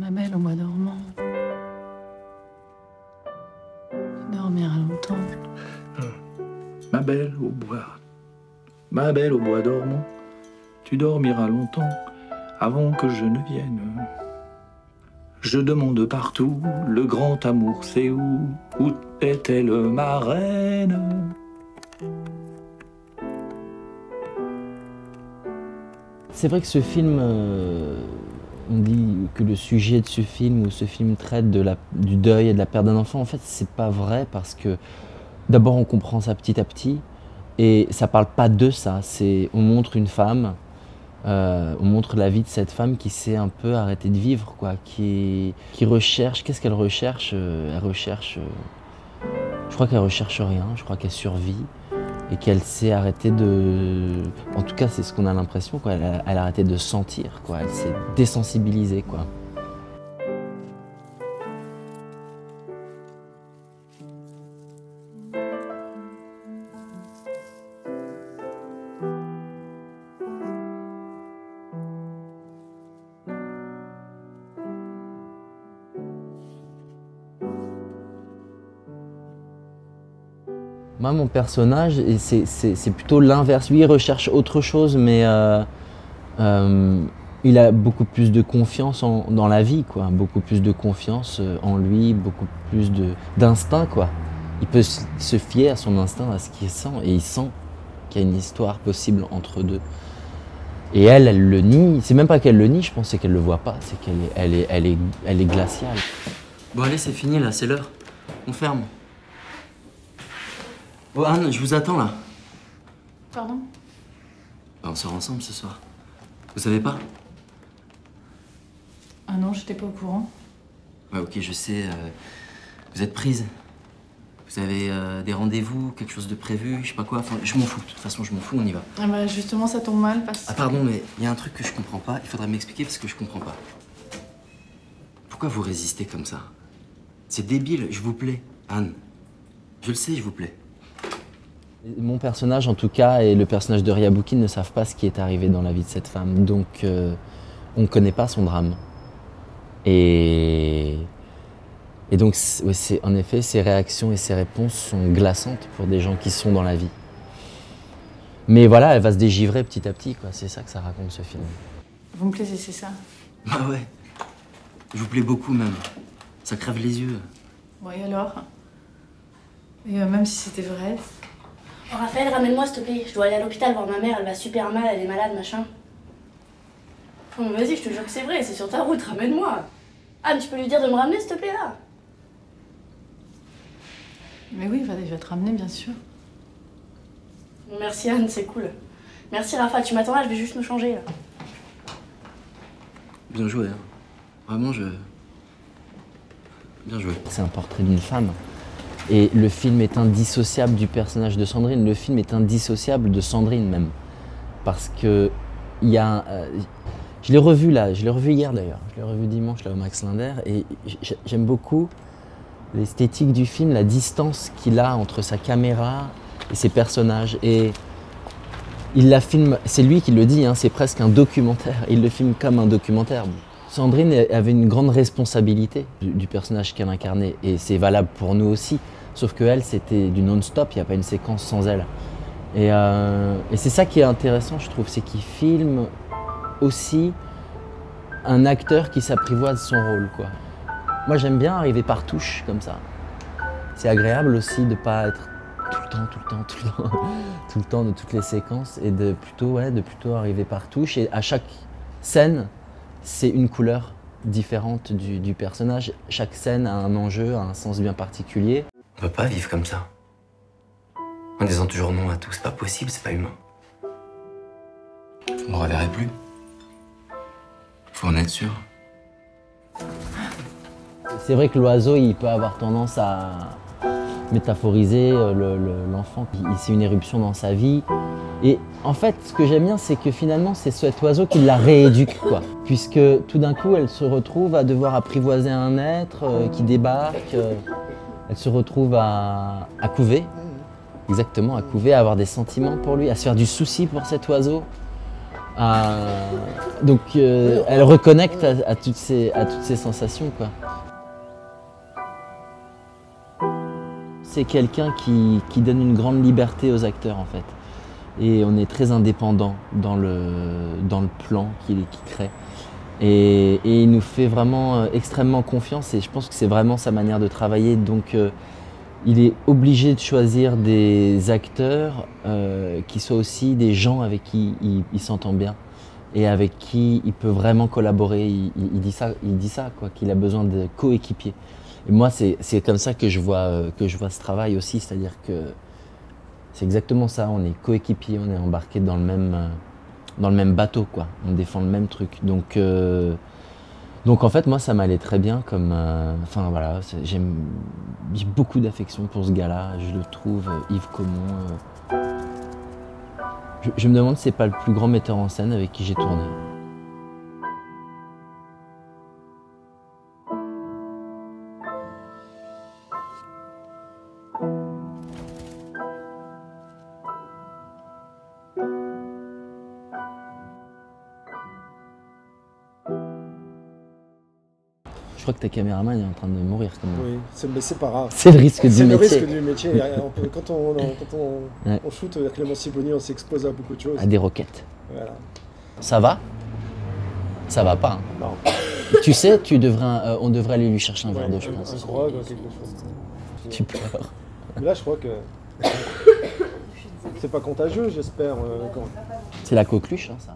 Ma belle au bois dormant, tu dormiras longtemps. Ma belle au bois dormant, tu dormiras longtemps avant que je ne vienne. Je demande partout, le grand amour c'est où est-elle ma reine? C'est vrai que ce film, on dit que le sujet de ce film ou ce film traite du deuil et de la perte d'un enfant. En fait, c'est pas vrai parce que d'abord on comprend ça petit à petit et ça parle pas de ça. On montre une femme, on montre la vie de cette femme qui s'est un peu arrêtée de vivre, quoi, qui recherche. Qu'est-ce qu'elle recherche? Elle recherche. Je crois qu'elle recherche rien. Je crois qu'elle survit. Et qu'elle s'est arrêtée de... En tout cas, c'est ce qu'on a l'impression, quoi. Elle a arrêté de sentir, quoi. Elle s'est désensibilisée, quoi. Moi, mon personnage, c'est plutôt l'inverse. Lui, il recherche autre chose, mais il a beaucoup plus de confiance dans la vie, quoi. Beaucoup plus de confiance en lui, beaucoup plus d'instinct, quoi. Il peut se fier à son instinct, à ce qu'il sent, et il sent qu'il y a une histoire possible entre deux. Et elle le nie. C'est même pas qu'elle le nie, je pense, c'est qu'elle le voit pas. C'est qu'elle est glaciale. Bon, allez, c'est fini, là, c'est l'heure. On ferme. Oh Anne, je vous attends là. Pardon? On sort ensemble ce soir. Vous savez pas? Ah non, j'étais pas au courant. Ouais, ok, je sais. Vous êtes prise. Vous avez des rendez-vous, quelque chose de prévu, je sais pas quoi. Enfin, je m'en fous. De toute façon, je m'en fous, on y va. Ah bah justement, ça tombe mal parce que... Ah pardon, mais il y a un truc que je comprends pas. Il faudrait m'expliquer parce que je comprends pas. Pourquoi vous résistez comme ça? C'est débile, je vous plais. Anne, je le sais, je vous plais. Mon personnage, en tout cas, et le personnage de Ria Boukine ne savent pas ce qui est arrivé dans la vie de cette femme. Donc, on ne connaît pas son drame. Et donc, en effet, ses réactions et ses réponses sont glaçantes pour des gens qui sont dans la vie. Mais voilà, elle va se dégivrer petit à petit, quoi. C'est ça que ça raconte, ce film. Vous me plaisez, c'est ça? Bah ouais. Je vous plais beaucoup, même. Ça crève les yeux. Bon, et alors? Et même si c'était vrai... Oh, Raphaël, ramène-moi s'il te plaît. Je dois aller à l'hôpital voir ma mère, elle va super mal, elle est malade, machin. Oh, vas-y, je te jure que c'est vrai, c'est sur ta route, ramène-moi. Anne, tu peux lui dire de me ramener s'il te plaît là? Mais oui, il va te ramener, bien sûr. Merci Anne, c'est cool. Merci Rafa, tu m'attends là, je vais juste me changer là. Bien joué, hein. Vraiment, bien joué. C'est un portrait d'une femme. Et le film est indissociable du personnage de Sandrine. Le film est indissociable de Sandrine même. Parce que il y a... je l'ai revu là, je l'ai revu hier d'ailleurs. Je l'ai revu dimanche là au Max Linder. Et j'aime beaucoup l'esthétique du film, la distance qu'il a entre sa caméra et ses personnages. Et il la filme, c'est lui qui le dit, hein, c'est presque un documentaire. Il le filme comme un documentaire. Sandrine avait une grande responsabilité du personnage qu'elle incarnait. Et c'est valable pour nous aussi. Sauf que elle, c'était du non-stop, il n'y a pas une séquence sans elle. Et c'est ça qui est intéressant, je trouve, c'est qu'il filme aussi un acteur qui s'apprivoise son rôle, quoi. Moi, j'aime bien arriver par touche, comme ça. C'est agréable aussi de ne pas être tout le temps de toutes les séquences et de plutôt arriver par touche. Et à chaque scène, c'est une couleur différente du personnage. Chaque scène a un enjeu, a un sens bien particulier. On peut pas vivre comme ça. En disant toujours non à tout, c'est pas possible, c'est pas humain. Vous me reverrez plus. Faut en être sûr. C'est vrai que l'oiseau, il peut avoir tendance à métaphoriser l'enfant. C'est une éruption dans sa vie. Et en fait, ce que j'aime bien, c'est que finalement, c'est cet oiseau qui la rééduque, quoi. Puisque tout d'un coup, elle se retrouve à devoir apprivoiser un être qui débarque. Elle se retrouve à couver, exactement, à couver, à avoir des sentiments pour lui, à se faire du souci pour cet oiseau. Donc elle reconnecte à toutes ces sensations, quoi. C'est quelqu'un qui donne une grande liberté aux acteurs, en fait. Et on est très indépendant dans le plan qu'il crée. Et il nous fait vraiment extrêmement confiance, et je pense que c'est vraiment sa manière de travailler. Donc il est obligé de choisir des acteurs qui soient aussi des gens avec qui il s'entend bien et avec qui il peut vraiment collaborer. Il dit ça quoi, qu'il a besoin de coéquipiers. Et moi, c'est comme ça que je vois ce travail aussi, c'est-à-dire que c'est exactement ça, on est coéquipiers, on est embarqués dans le même bateau, quoi. On défend le même truc. Donc en fait, moi, ça m'allait très bien comme... Enfin voilà, j'ai beaucoup d'affection pour ce gars-là, je le trouve, Yves Comon. Je me demande si c'est pas le plus grand metteur en scène avec qui j'ai tourné. Je crois que ta caméraman est en train de mourir quand même. Oui, mais c'est pas grave. C'est le risque du métier. C'est le risque du métier. Quand on shoot Clément Sibony, on s'expose à beaucoup de choses. À des roquettes. Voilà. Ça va? Ça va pas. Hein. Non. Tu sais, on devrait aller lui chercher un verre d'eau, je pense. Un grog, quelque chose. Tu pleures. Mais là, je crois que c'est pas contagieux, j'espère. C'est la coqueluche, hein, ça.